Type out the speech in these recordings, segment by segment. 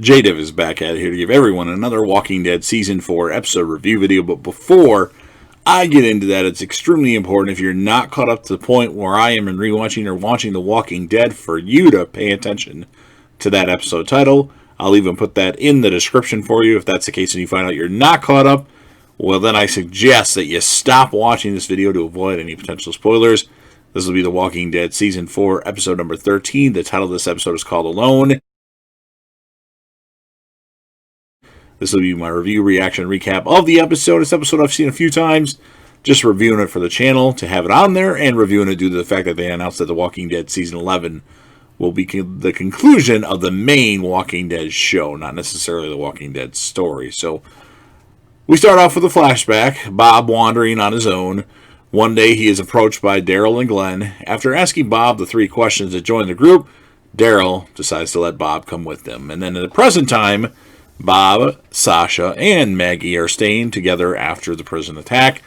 JDiv is back at it here to give everyone another Walking Dead Season 4 episode review video. But before I get into that, it's extremely important, if you're not caught up to the point where I am in rewatching or watching The Walking Dead, for you to pay attention to that episode title. I'll even put that in the description for you. If that's the case and you find out you're not caught up, well, then I suggest that you stop watching this video to avoid any potential spoilers. This will be The Walking Dead Season 4, episode number 13. The title of this episode is called Alone. This will be my review, reaction, recap of the episode. This episode I've seen a few times, just reviewing it for the channel to have it on there, and reviewing it due to the fact that they announced that The Walking Dead Season 11 will be the conclusion of the main Walking Dead show, not necessarily the Walking Dead story. So we start off with a flashback, Bob wandering on his own. One day he is approached by Daryl and Glenn. After asking Bob the 3 questions to join the group, Daryl decides to let Bob come with them. And then in the present time, Bob, Sasha, and Maggie are staying together after the prison attack.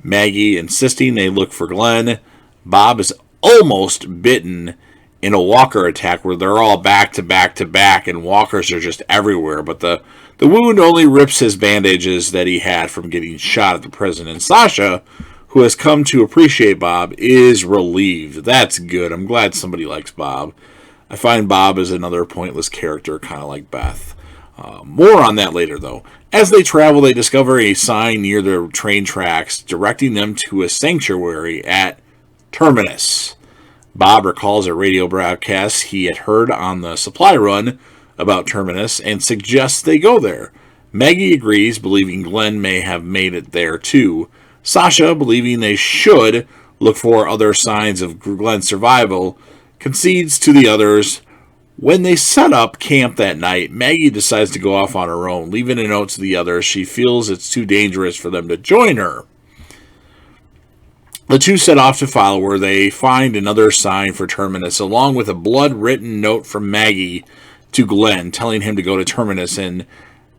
Maggie insisting they look for Glenn. Bob is almost bitten in a walker attack where they're all back to back to back and walkers are just everywhere. But the wound only rips his bandages that he had from getting shot at the prison. And Sasha, who has come to appreciate Bob, is relieved. That's good. I'm glad somebody likes Bob. I find Bob is another pointless character, kind of like Beth. More on that later, though. As they travel, they discover a sign near the train tracks directing them to a sanctuary at Terminus. Bob recalls a radio broadcast he had heard on the supply run about Terminus and suggests they go there. Maggie agrees, believing Glenn may have made it there too. Sasha, believing they should look for other signs of Glenn's survival, concedes to the others. When they set up camp that night, Maggie decides to go off on her own, leaving a note to the others. She feels it's too dangerous for them to join her. The two set off to follow her. They find another sign for Terminus, along with a blood-written note from Maggie to Glenn, telling him to go to Terminus and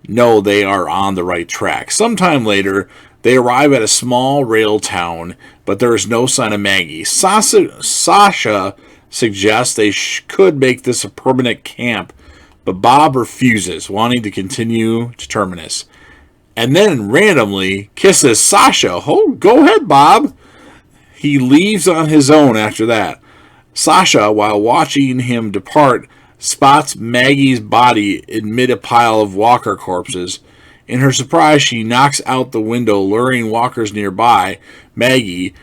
know they are on the right track. Sometime later, they arrive at a small rail town, but there is no sign of Maggie. Sasha suggests they could make this a permanent camp, but Bob refuses, wanting to continue to Terminus. And then randomly kisses Sasha. Oh, go ahead, Bob. He leaves on his own after that. Sasha, while watching him depart, spots Maggie's body amid a pile of walker corpses. In her surprise, she knocks out the window, luring walkers nearby. Maggie,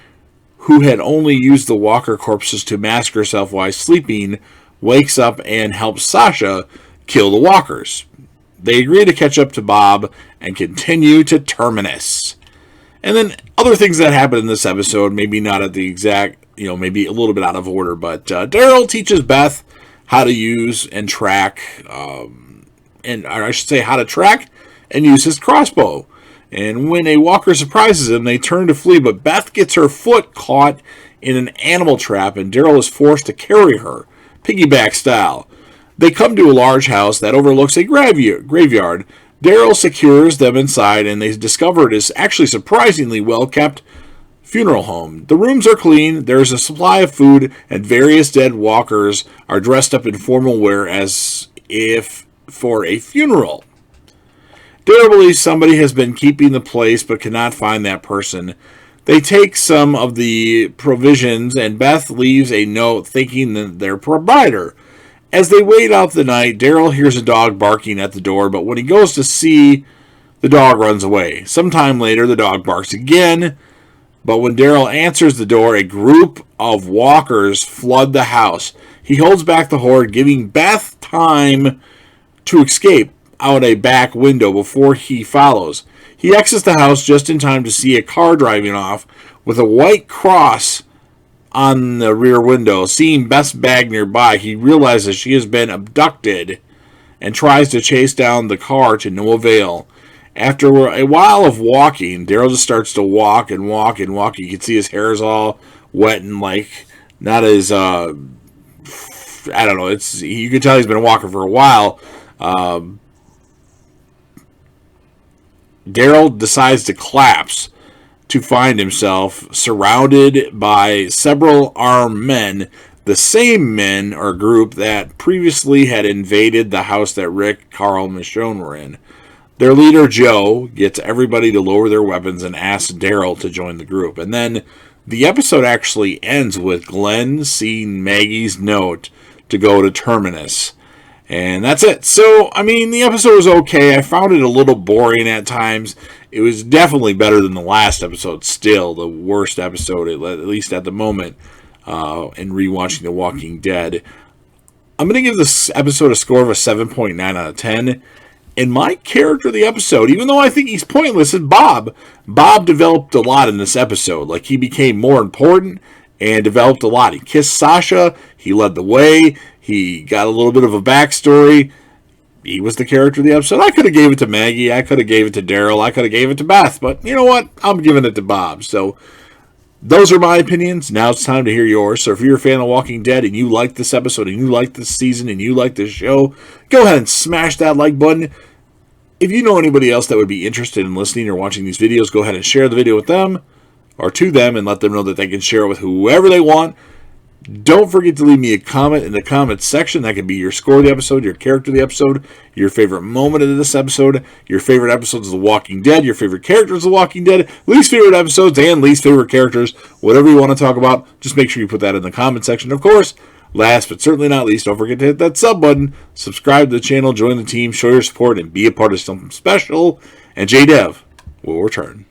who had only used the walker corpses to mask herself while sleeping, wakes up and helps Sasha kill the walkers. They agree to catch up to Bob and continue to Terminus. And then other things that happen in this episode, maybe not at the exact, maybe a little bit out of order, but Daryl teaches Beth how to use and track, how to track and use his crossbow. And when a walker surprises him, they turn to flee, but Beth gets her foot caught in an animal trap, and Daryl is forced to carry her, piggyback style. They come to a large house that overlooks a graveyard. Daryl secures them inside, and they discover it is actually surprisingly well-kept funeral home. The rooms are clean, there is a supply of food, and various dead walkers are dressed up in formal wear as if for a funeral. Daryl believes somebody has been keeping the place but cannot find that person. They take some of the provisions, and Beth leaves a note thanking their provider. As they wait out the night, Daryl hears a dog barking at the door, but when he goes to see, the dog runs away. Sometime later, the dog barks again, but when Daryl answers the door, a group of walkers flood the house. He holds back the horde, giving Beth time to escape out a back window before he follows. He exits the house just in time to see a car driving off with a white cross on the rear window. Seeing Beth's bag nearby, he realizes she has been abducted and tries to chase down the car to no avail. After a while of walking, Daryl just starts to walk and walk and walk. You can see his hair is all wet and not as I don't know. You can tell he's been walking for a while. Daryl decides to collapse to find himself surrounded by several armed men the same men or group that previously had invaded the house that Rick, Carl, and Michonne were in. Their leader, Joe, gets everybody to lower their weapons and asks Daryl to join the group. And then the episode actually ends with Glenn seeing Maggie's note to go to Terminus. And that's it. So, I mean, the episode was okay. I found it a little boring at times. It was definitely better than the last episode. Still, the worst episode, at least at the moment, in rewatching The Walking Dead. I'm going to give this episode a score of a 7.9 out of 10. And my character of the episode, even though I think he's pointless, is Bob. Bob developed a lot in this episode. Like, he became more important and developed a lot. He kissed Sasha. He led the way. He got a little bit of a backstory. He was the character of the episode. I could have gave it to Maggie. I could have gave it to Daryl. I could have gave it to Beth. But you know what? I'm giving it to Bob. So those are my opinions. Now it's time to hear yours. So if you're a fan of Walking Dead and you like this episode and you like this season and you like this show, go ahead and smash that like button. If you know anybody else that would be interested in listening or watching these videos, go ahead and share the video with them or to them and let them know that they can share it with whoever they want. Don't forget to leave me a comment in the comments section. That can be your score of the episode, your character of the episode, your favorite moment of this episode, your favorite episodes of The Walking Dead, your favorite characters of The Walking Dead, least favorite episodes, and least favorite characters. Whatever you want to talk about, just make sure you put that in the comment section. Of course, last but certainly not least, don't forget to hit that sub button, subscribe to the channel, join the team, show your support, and be a part of something special. And JDev will return.